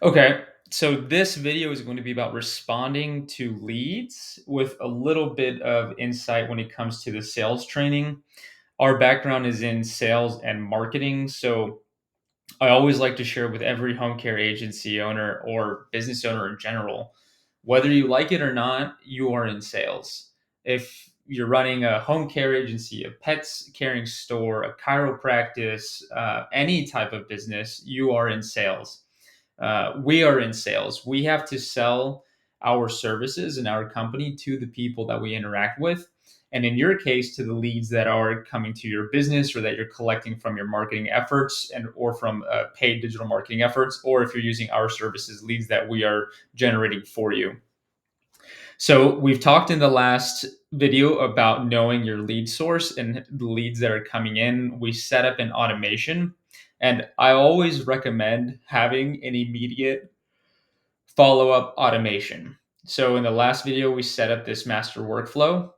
Okay, so this video is going to be about responding to leads with a little bit of insight when it comes to the sales training. Our background is in sales and marketing, so I always like to share with every home care agency owner or business owner in general, whether you like it or not, you are in sales. If you're running a home care agency, a pets caring store, a chiropractic, any type of business, you are in sales. We are in sales. We have to sell our services and our company to the people that we interact with. And in your case, to the leads that are coming to your business or that you're collecting from your marketing efforts and or from paid digital marketing efforts, or if you're using our services, leads that we are generating for you. So we've talked in the last video about knowing your lead source and the leads that are coming in. We set up an automation, and I always recommend having an immediate follow up automation. So in the last video, we set up this master workflow.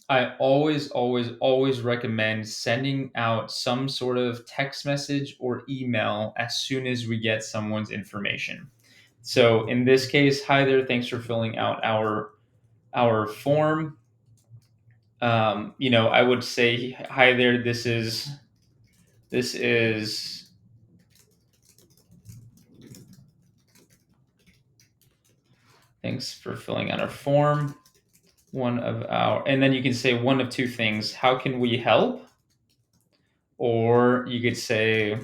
I always recommend sending out some sort of text message or email as soon as we get someone's information. So in this case, hi there, thanks for filling out our form. I would say, hi there, this is thanks for filling out our form. And then you can say one of two things. How can we help? Or you could say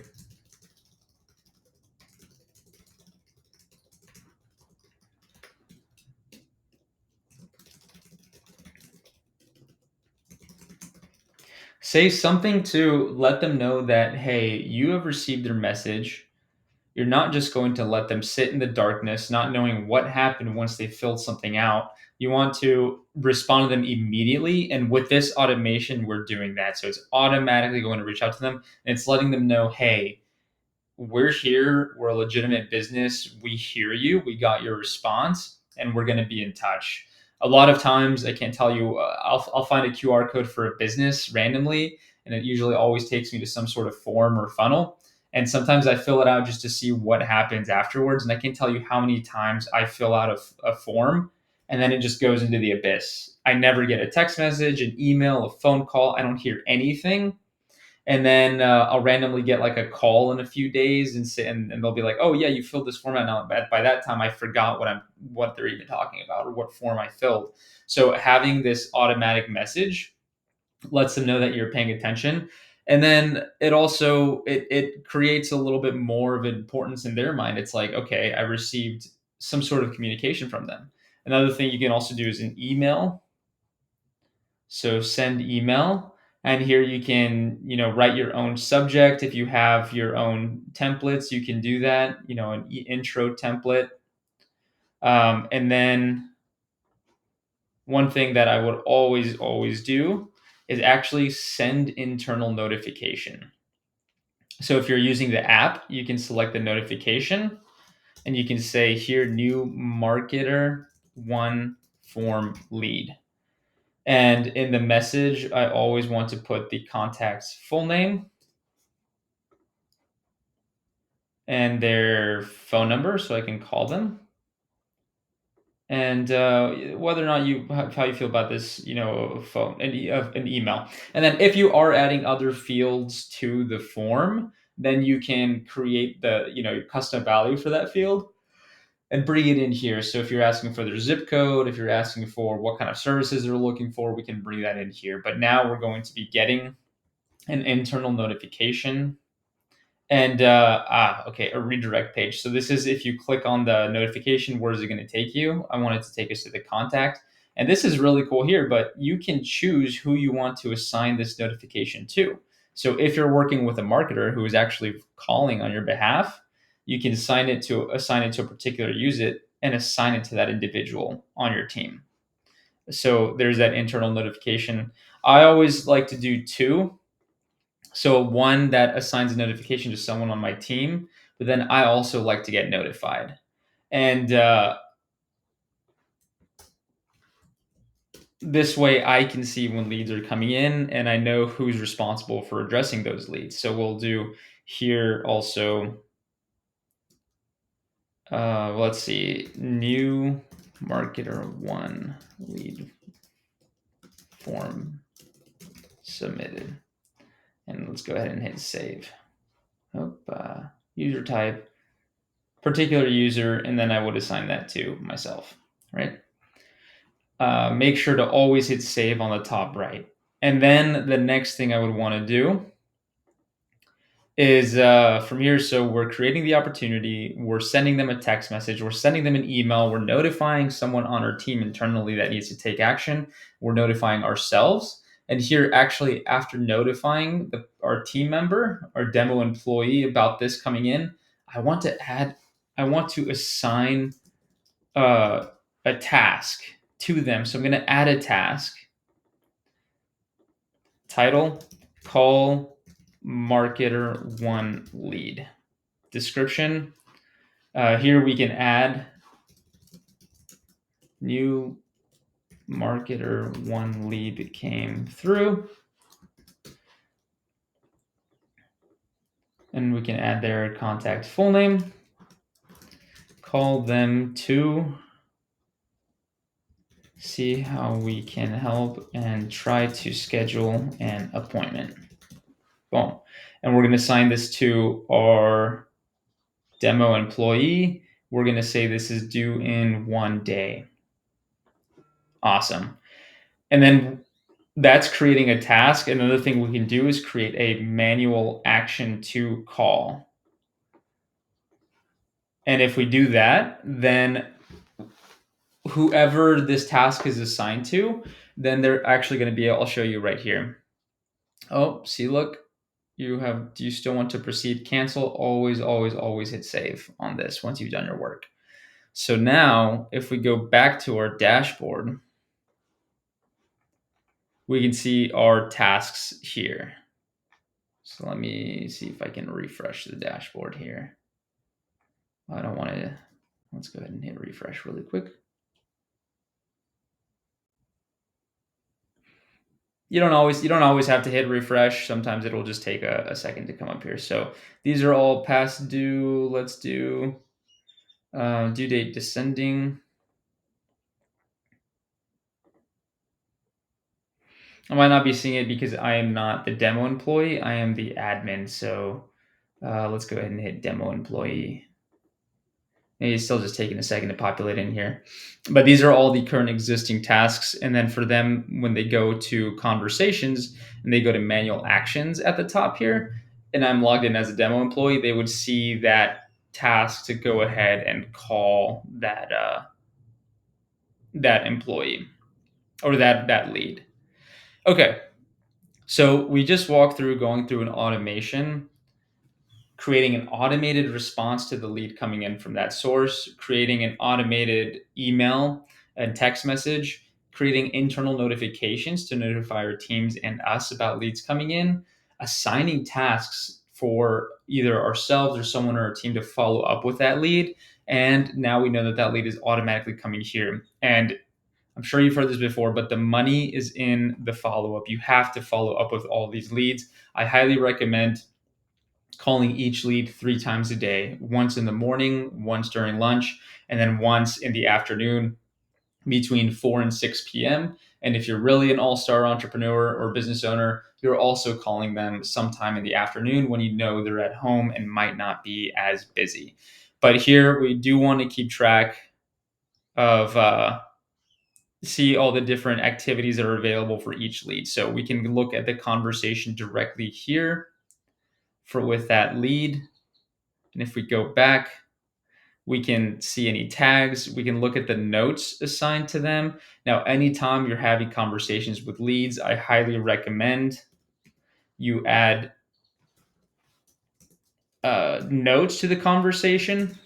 something to let them know that, hey, you have received their message. You're not just going to let them sit in the darkness, not knowing what happened once they filled something out. You want to respond to them immediately. And with this automation, we're doing that. So it's automatically going to reach out to them and it's letting them know, hey, we're here. We're a legitimate business. We hear you. We got your response, and we're going to be in touch. A lot of times, I can't tell you, I'll find a QR code for a business randomly, and it usually always takes me to some sort of form or funnel. And sometimes I fill it out just to see what happens afterwards. And I can't tell you how many times I fill out a form and then it just goes into the abyss. I never get a text message, an email, a phone call. I don't hear anything, and then I'll randomly get like a call in a few days and they'll be like, oh yeah, you filled this form out. Now by that time I forgot what they're even talking about or what form I filled. So having this automatic message lets them know that you're paying attention, and then it creates a little bit more of importance in their mind. It's like, okay, I received some sort of communication from them. Another thing you can also do is an email. So send email. And here you can, write your own subject. If you have your own templates, you can do that, an intro template. And then one thing that I would always do is actually send internal notification. So if you're using the app, you can select the notification and you can say here, new marketer one form lead. And in the message, I always want to put the contact's full name and their phone number so I can call them. And whether or not how you feel about this, phone and an email. And then if you are adding other fields to the form, then you can create the custom value for that field and bring it in here. So if you're asking for their zip code, if you're asking for what kind of services they're looking for, we can bring that in here. But now we're going to be getting an internal notification. And okay, a redirect page. So this is if you click on the notification, where is it going to take you? I want it to take us to the contact. And this is really cool here, but you can choose who you want to assign this notification to. So if you're working with a marketer who is actually calling on your behalf, you can assign it to a particular user and assign it to that individual on your team. So there's that internal notification. I always like to do two, so one that assigns a notification to someone on my team, but then I also like to get notified. And this way I can see when leads are coming in and I know who's responsible for addressing those leads. So we'll do here also Let's see, new marketer 1 lead form submitted. And let's go ahead and hit save. User type, particular user, and then I would assign that to myself, right? Make sure to always hit save on the top right. And then the next thing I would want to do is from here. So we're creating the opportunity, we're sending them a text message, we're sending them an email, we're notifying someone on our team internally that needs to take action, we're notifying ourselves. And here, actually, after notifying our team member, our demo employee about this coming in, I want to assign a task to them. So I'm going to add a task. Title, call marketer 1 lead. Description, here we can add new marketer 1 lead came through. And we can add their contact full name. Call them to see how we can help and try to schedule an appointment. Boom. And we're going to assign this to our demo employee. We're going to say this is due in 1 day. Awesome. And then that's creating a task. Another thing we can do is create a manual action to call. And if we do that, then whoever this task is assigned to, then they're actually going to be, I'll show you right here. Oh, see, look, do you still want to proceed? Cancel. Always, always, always hit save on this once you've done your work. So now if we go back to our dashboard, we can see our tasks here. So let me see if I can refresh the dashboard here. I don't want to, let's go ahead and hit refresh really quick. You don't always have to hit refresh. Sometimes it'll just take a second to come up here. So these are all past due. Let's do due date descending. I might not be seeing it because I am not the demo employee. I am the admin. So let's go ahead and hit demo employee. And it's still just taking a second to populate in here. But these are all the current existing tasks. And then for them, when they go to conversations and they go to manual actions at the top here, and I'm logged in as a demo employee, they would see that task to go ahead and call that employee or that lead. Okay, so we just walked through going through an automation, creating an automated response to the lead coming in from that source, creating an automated email and text message, creating internal notifications to notify our teams and us about leads coming in, assigning tasks for either ourselves or someone on our team to follow up with that lead. And now we know that that lead is automatically coming here. And I'm sure you've heard this before, but the money is in the follow up. You have to follow up with all these leads. I highly recommend calling each lead 3 times a day, once in the morning, once during lunch, and then once in the afternoon between 4 and 6 p.m. And if you're really an all-star entrepreneur or business owner, you're also calling them sometime in the afternoon when you know they're at home and might not be as busy. But here we do want to keep track of see all the different activities that are available for each lead. So we can look at the conversation directly here for with that lead. And if we go back, we can see any tags. We can look at the notes assigned to them. Now, anytime you're having conversations with leads, I highly recommend you add notes to the conversation.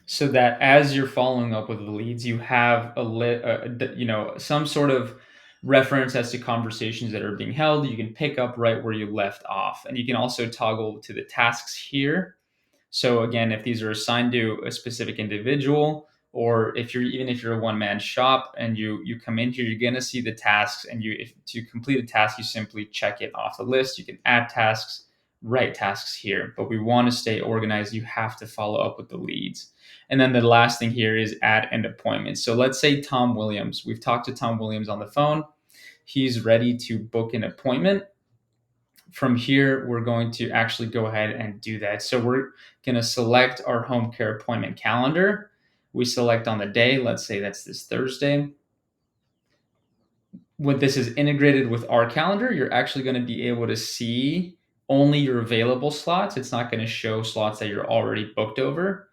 So that as you're following up with the leads, you have some sort of reference as to conversations that are being held. You can pick up right where you left off, and you can also toggle to the tasks here. So again, if these are assigned to a specific individual, or if you're a one-man shop and you come in here, you're going to see the tasks, and if to complete a task, you simply check it off the list. You can add tasks, write tasks here, but we want to stay organized. You have to follow up with the leads. And then the last thing here is add an appointment. So let's say Tom Williams, we've talked to Tom Williams on the phone. He's ready to book an appointment. From here, we're going to actually go ahead and do that. So we're going to select our home care appointment calendar. We select on the day, let's say that's this Thursday. When this is integrated with our calendar, you're actually going to be able to see only your available slots. It's not going to show slots that you're already booked over.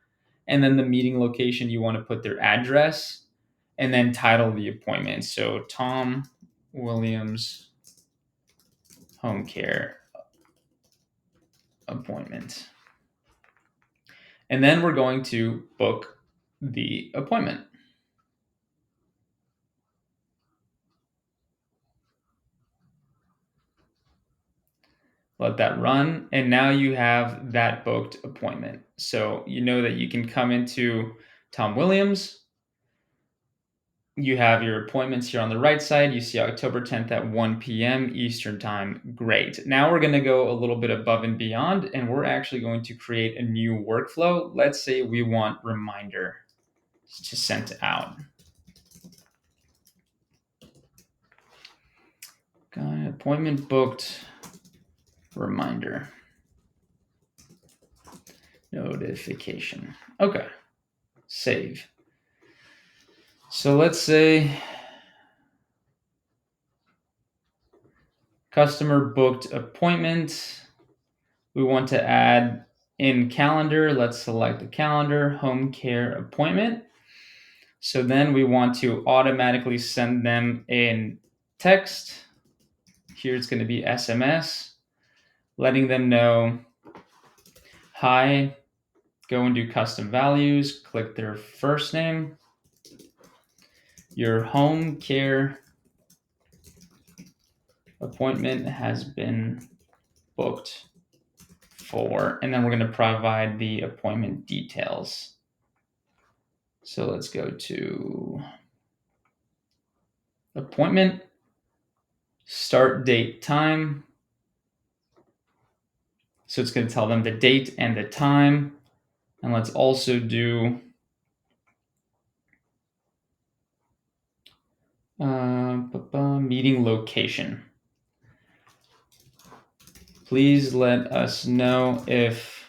And then the meeting location, you want to put their address and then title the appointment. So Tom Williams home care appointment. And then we're going to book the appointment. Let that run. And now you have that booked appointment. So you know that you can come into Tom Williams. You have your appointments here on the right side. You see October 10th at 1 p.m. Eastern Time. Great. Now we're going to go a little bit above and beyond, and we're actually going to create a new workflow. Let's say we want reminder to send out. Got appointment booked, reminder, notification. Okay, save. So let's say customer booked appointment. We want to add in calendar. Let's select the calendar, home care appointment. So then we want to automatically send them in text. Here it's going to be SMS, letting them know, hi, go and do custom values, click their first name. Your home care appointment has been booked for, and then we're going to provide the appointment details. So let's go to appointment, start date, time. So it's going to tell them the date and the time. And let's also do meeting location. Please let us know if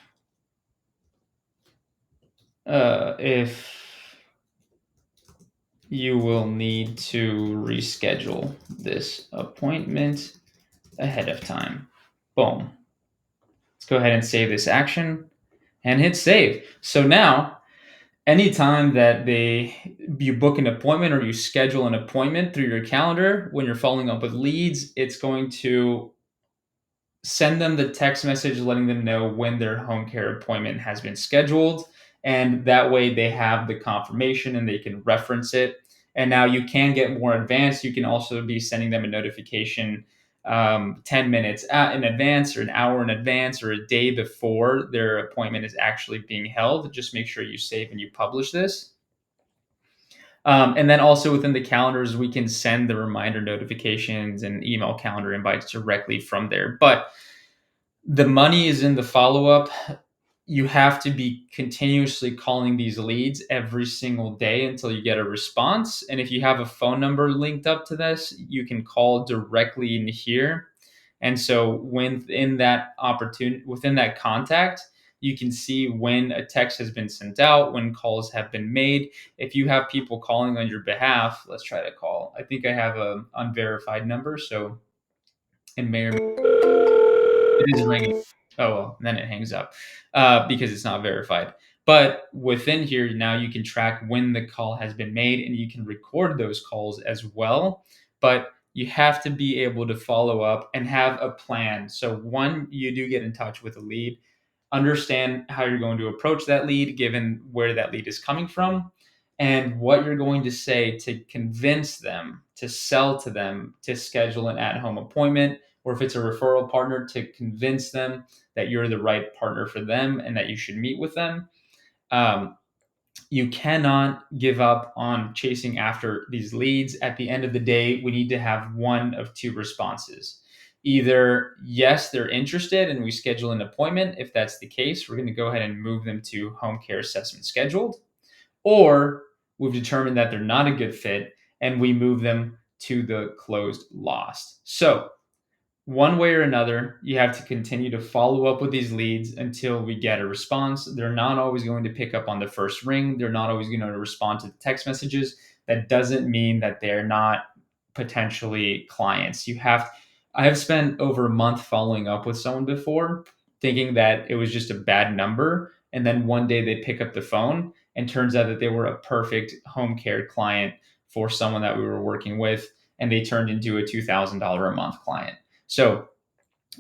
you will need to reschedule this appointment ahead of time. Boom. Let's go ahead and save this action and hit save. So now, anytime that you book an appointment or you schedule an appointment through your calendar, when you're following up with leads, it's going to send them the text message letting them know when their home care appointment has been scheduled. And that way they have the confirmation and they can reference it. And now you can get more advanced. You can also be sending them a notification 10 minutes in advance, or an hour in advance, or a day before their appointment is actually being held. Just make sure you save and you publish this. And then also within the calendars, we can send the reminder notifications and email calendar invites directly from there. But the money is in the follow up. You have to be continuously calling these leads every single day until you get a response. And if you have a phone number linked up to this, you can call directly in here. And so within that contact, you can see when a text has been sent out, when calls have been made. If you have people calling on your behalf, let's try to call. I think I have a unverified number, so it may or it is ringing. Oh well, then it hangs up because it's not verified. But within here now, you can track when the call has been made, and you can record those calls as well. But you have to be able to follow up and have a plan. So one, you do get in touch with a lead, understand how you're going to approach that lead given where that lead is coming from, and what you're going to say to convince them, to sell to them, to schedule an at-home appointment, or if it's a referral partner, to convince them that you're the right partner for them and that you should meet with them. Um, You cannot give up on chasing after these leads. At the end of the day, we need to have one of two responses. Either, yes, they're interested and we schedule an appointment. If that's the case, we're going to go ahead and move them to home care assessment scheduled. Or we've determined that they're not a good fit and we move them to the closed lost. So one way or another, you have to continue to follow up with these leads until we get a response. They're not always going to pick up on the first ring. They're not always going to respond to the text messages. That doesn't mean that they're not potentially clients. I have spent over a month following up with someone before, thinking that it was just a bad number. And then one day they pick up the phone and turns out that they were a perfect home care client for someone that we were working with. And they turned into a $2,000 a month client. So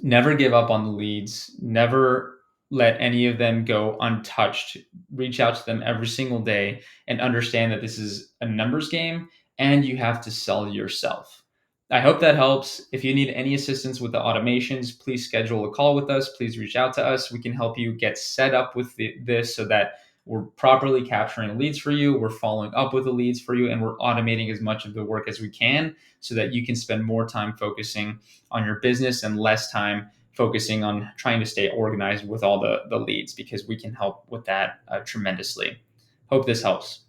never give up on the leads. Never let any of them go untouched. Reach out to them every single day and understand that this is a numbers game and you have to sell yourself. I hope that helps. If you need any assistance with the automations, please schedule a call with us. Please reach out to us. We can help you get set up with this so that we're properly capturing leads for you, we're following up with the leads for you, and we're automating as much of the work as we can so that you can spend more time focusing on your business and less time focusing on trying to stay organized with all the leads, because we can help with that tremendously. Hope this helps.